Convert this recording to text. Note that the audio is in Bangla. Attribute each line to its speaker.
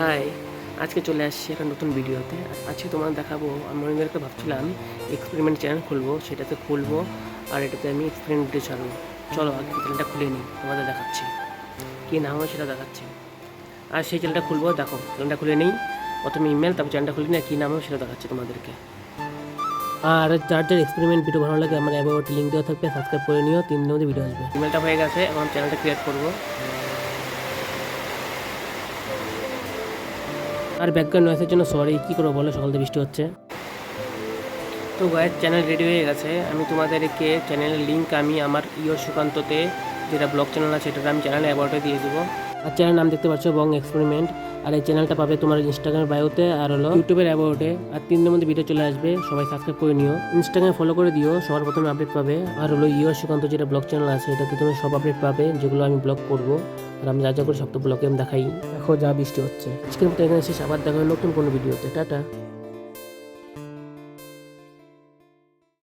Speaker 1: হাই, আজকে চলে আসছি একটা নতুন ভিডিওতে। আজকে তোমাদের দেখাবো, আমি অনেকদিন ভাবছিলাম এক্সপেরিমেন্ট চ্যানেল খুলবো, সেটাতে খুলবো আর এটাতে আমি এক্সপেরিমেন্ট ভিডিও ছাড়বো। চলো আগে চ্যানেলটা খুলে নিই, তোমাদের দেখাচ্ছি কী নাম হয় সেটা দেখাচ্ছি। আর সেই চ্যানেলটা খুলবো, দেখো চ্যানেলটা খুলে নিই, প্রথমে ইমেল, তারপর চ্যানেলটা খুলে নিই, কী নাম হয় সেটা দেখাচ্ছি তোমাদেরকে। আর যার যার এক্সপেরিমেন্ট ভিডিও ভালো লাগে আমার অ্যাবাউট লিঙ্ক দেওয়া থাকবে, সাবস্ক্রাইব করে নিও, 3 দিনের মধ্যে ভিডিও আসবে। ইমেলটা হয়ে গেছে, এখন চ্যানেলটা ক্রিয়েট করবো। আর ব্যাকগ্রাউন্ড নয়েসের জন্য সরি, কী করবো বলো, সকাল থেকে বৃষ্টি হচ্ছে। তো গাইস, চ্যানেল রেডি হয়ে গেছে। আমি তোমাদেরকে চ্যানেলের লিঙ্ক আমি আমার সুকান্ততে যেটা ব্লগ চ্যানেল আছে সেটা আমি চ্যানেলে অ্যাবাউটে দিয়ে দেবো। আর চ্যানেল নাম দেখতে পাচ্ছ বং এক্সপেরিমেন্ট। আর এই চ্যানেলটা পাবে তোমার ইনস্টাগ্রামের বায়োতে আর হলো ইউটিউবের অ্যাবাউটে। আর 3 দিনের মধ্যে ভিডিও চলে আসবে, সবাই সাবস্ক্রাইব করে নিও, ইনস্টাগ্রামে ফলো করে দিও, সবার প্রথমে আপডেট পাবে। আর হলো সুকান্ত যেটা ব্লগ চ্যানেল আছে এটাতে তুমি সব আপডেট পাবে যেগুলো আমি ব্লগ করবো। আর আমি যা যা করি সব তো ব্লগে আমি দেখাই। দেখো যা বৃষ্টি হচ্ছে। আজকের মতো এখানে শেষ, আবার দেখা হবে নতুন কোনো ভিডিওতে। টাটা।